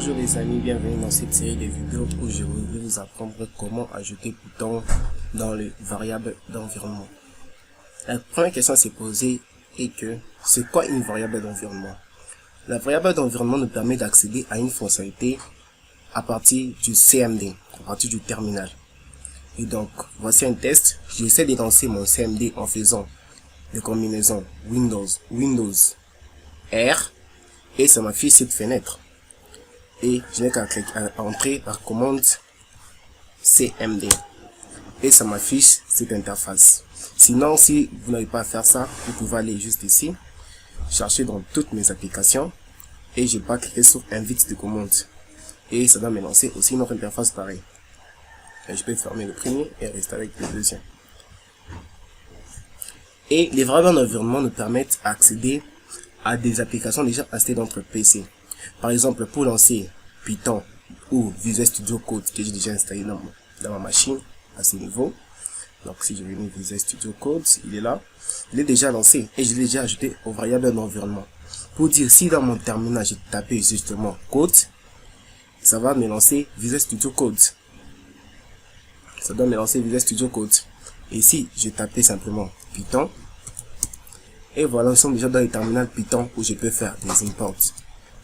Bonjour les amis, bienvenue dans cette série de vidéos où je vais vous apprendre comment ajouter Python dans les variables d'environnement. La première question à se poser est que c'est quoi une variable d'environnement? La variable d'environnement nous permet d'accéder à une fonctionnalité à partir du CMD, à partir du terminal. Et donc, voici un test. J'essaie de lancer mon CMD en faisant les combinaisons Windows R et ça m'affiche cette fenêtre. Et je n'ai qu'à entrer la commande CMD et ça m'affiche cette interface. Sinon, si vous n'avez pas à faire ça, vous pouvez aller juste ici, chercher dans toutes mes applications et je vais cliquer sur invite de commande et ça va me lancer aussi une autre interface pareille. Et je peux fermer le premier et rester avec le deuxième. Et les variables d'environnement nous permettent d'accéder à des applications déjà installées dans notre PC. Par exemple, pour lancer Python ou Visual Studio Code que j'ai déjà installé dans ma machine à ce niveau. Donc si je vais venir Visual Studio Code, il est là. Il est déjà lancé et je l'ai déjà ajouté aux variables d'environnement. Pour dire si dans mon terminal j'ai tapé justement code, ça va me lancer Visual Studio Code. Ça doit me lancer Visual Studio Code. Et si je tapais simplement Python, et voilà, nous sommes déjà dans le terminal Python où je peux faire des imports.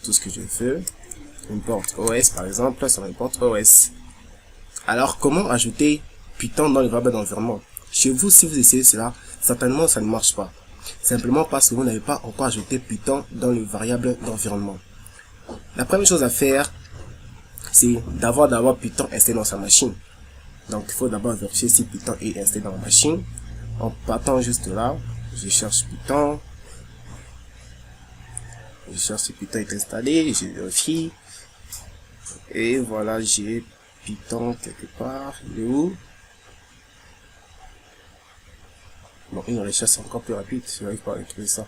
Tout ce que je veux, import OS par exemple, ça importe OS. Alors, comment ajouter Python dans les variables d'environnement? Chez vous, si vous essayez cela, certainement ça ne marche pas. Simplement parce que vous n'avez pas encore ajouté Python dans les variables d'environnement. La première chose à faire, c'est d'avoir Python installé dans sa machine. Donc, il faut d'abord vérifier si Python est installé dans la machine. En partant juste là, je cherche Python. Je cherche si Python est installé, je vérifie. Et voilà, j'ai Python quelque part. Il est où? Bon, une recherche encore plus rapide, je n'arrive pas à retrouver ça.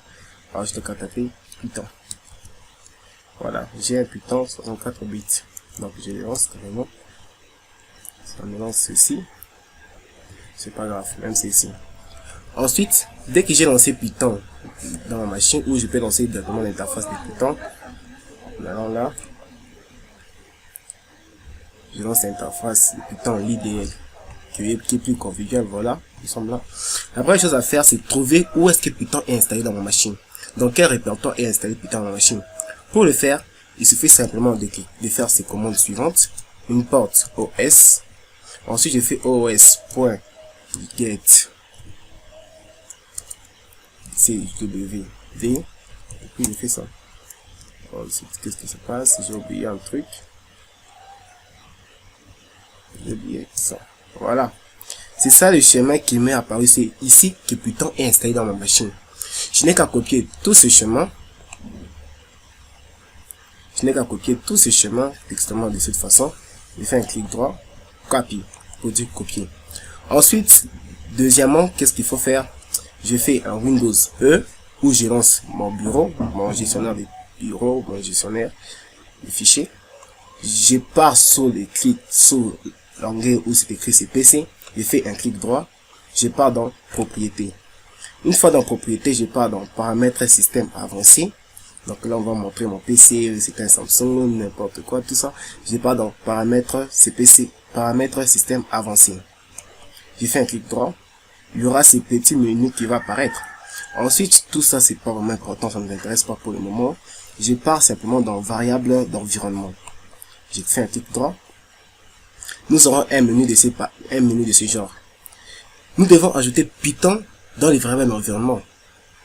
Alors, je vais taper Python. Voilà, j'ai un Python 64 bits. Donc, je le lance carrément. Ça me lance ceci. C'est pas grave, même ceci. Ensuite, dès que j'ai lancé Python dans ma machine, où je peux lancer directement l'interface de Python, maintenant là, je lance l'interface de Python l'IDL, qui est plus convivial, voilà, ils sont là. La première chose à faire, c'est trouver où est-ce que Python est installé dans ma machine. Dans quel répertoire est installé Python dans ma machine. Pour le faire, il suffit simplement de faire ces commandes suivantes. Import OS. Ensuite, je fais os.get cwd et puis je fais ça. Qu'est-ce qui se passe? J'ai oublié un truc. J'ai oublié ça. Voilà. C'est ça le chemin qui m'est apparu. C'est ici que Python est installé dans ma machine. Je n'ai qu'à copier tout ce chemin. Textement de cette façon. Je fais un clic droit. Copy. Pour dire copier. Ensuite, deuxièmement, qu'est-ce qu'il faut faire? Je fais un Windows E où je lance mon bureau, mon gestionnaire de bureau, mon gestionnaire de fichiers. Je pars sur les clics, sur l'onglet où c'est écrit CPC. Je fais un clic droit. Je pars dans propriété. Une fois dans propriété, je pars dans paramètres système avancé. Donc là, on va montrer mon PC, c'est un Samsung, n'importe quoi, tout ça. Je pars dans paramètres CPC, paramètres système avancé. Je fais un clic droit. Il y aura ces petits menus qui vont apparaître. Ensuite, tout ça, c'est pas vraiment important, ça ne m'intéresse pas pour le moment. Je pars simplement dans variables d'environnement. J'ai fait un clic droit. Nous aurons un menu de ce genre. Nous devons ajouter Python dans les variables d'environnement.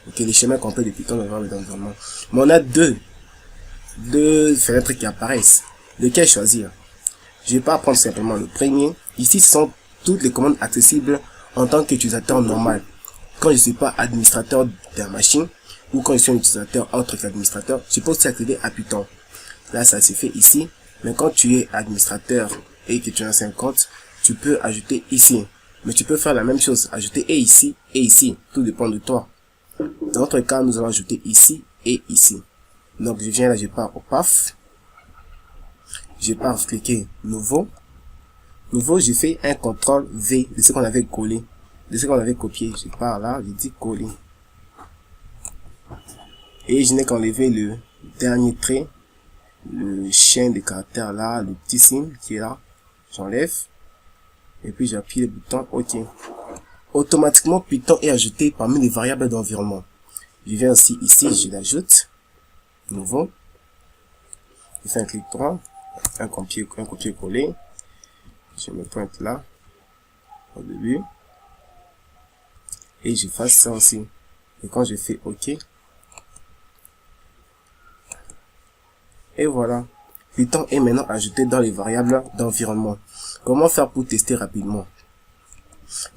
Ok, les schémas complets de Python dans les variables d'environnement. Mais on a deux fenêtres qui apparaissent. Lequel choisir? Je vais pas prendre simplement le premier. Ici, ce sont toutes les commandes accessibles en tant qu'utilisateur normal. Quand je ne suis pas administrateur de la machine, ou quand je suis un utilisateur autre qu'administrateur, je peux aussi accéder à Python. Là, ça se fait ici. Mais quand tu es administrateur et que tu as un compte, tu peux ajouter ici. Mais tu peux faire la même chose, ajouter et ici et ici. Tout dépend de toi. Dans notre cas, nous allons ajouter ici et ici. Donc, je viens là, je pars au PAF. Je pars cliquer nouveau. Nouveau, j'ai fait un CTRL V de ce qu'on avait collé, de ce qu'on avait copié. Je pars là, je dis coller. Et je n'ai qu'enlevé le dernier trait le chien de caractère là, le petit signe qui est là, j'enlève. Et puis j'appuie le bouton OK. Automatiquement, Python est ajouté parmi les variables d'environnement. Je viens aussi ici, je l'ajoute. Nouveau. Je fais un clic droit, un copier-coller. Je me pointe là, au début. Et je fasse ça aussi. Et quand je fais OK, et voilà, Python est maintenant ajouté dans les variables d'environnement. Comment faire pour tester rapidement?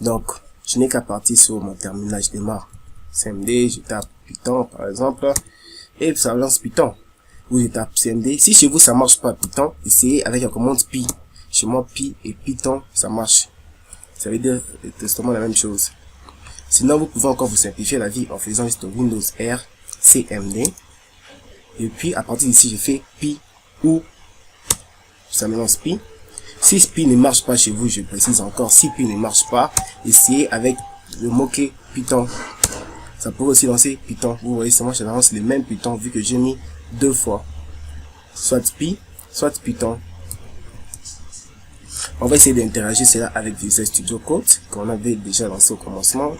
Donc, je n'ai qu'à partir sur mon terminal, je démarre CMD, je tape Python par exemple, et ça lance Python. Vous je tape CMD. Si chez vous ça marche pas Python, essayez avec la commande pi. Chez moi pi et Python ça marche. Ça veut dire exactement la même chose. Sinon vous pouvez encore vous simplifier la vie en faisant juste Windows R CMD. Et puis à partir d'ici je fais pi ou ça me lance pi. Si pi ne marche pas chez vous, je précise encore, si pi ne marche pas, essayez avec le mot-clé Python. Ça peut aussi lancer Python. Vous voyez, ça lance les mêmes Python vu que j'ai mis deux fois. Soit pi, soit Python. On va essayer d'interagir cela avec Visual Studio Code qu'on avait déjà lancé au commencement.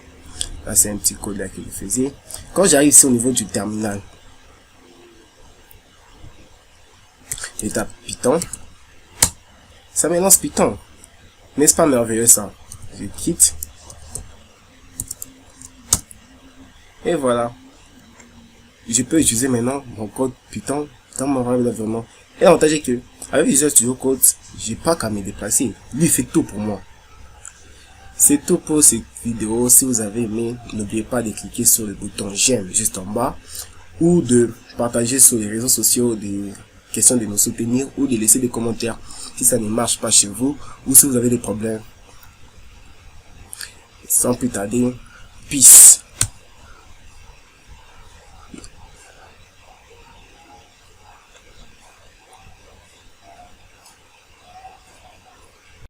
Là, c'est un petit code là que je faisais. Quand j'arrive ici au niveau du terminal, je tape Python. Ça me lance Python. N'est-ce pas merveilleux ça? Je quitte. Et voilà. Je peux utiliser maintenant mon code Python dans mon variable d'environnement. Et l'avantage est que, avec Visual Studio Code, j'ai pas qu'à me déplacer. Lui fait tout pour moi. C'est tout pour cette vidéo. Si vous avez aimé, n'oubliez pas de cliquer sur le bouton j'aime juste en bas ou de partager sur les réseaux sociaux des questions de nous soutenir ou de laisser des commentaires si ça ne marche pas chez vous ou si vous avez des problèmes. Sans plus tarder, peace.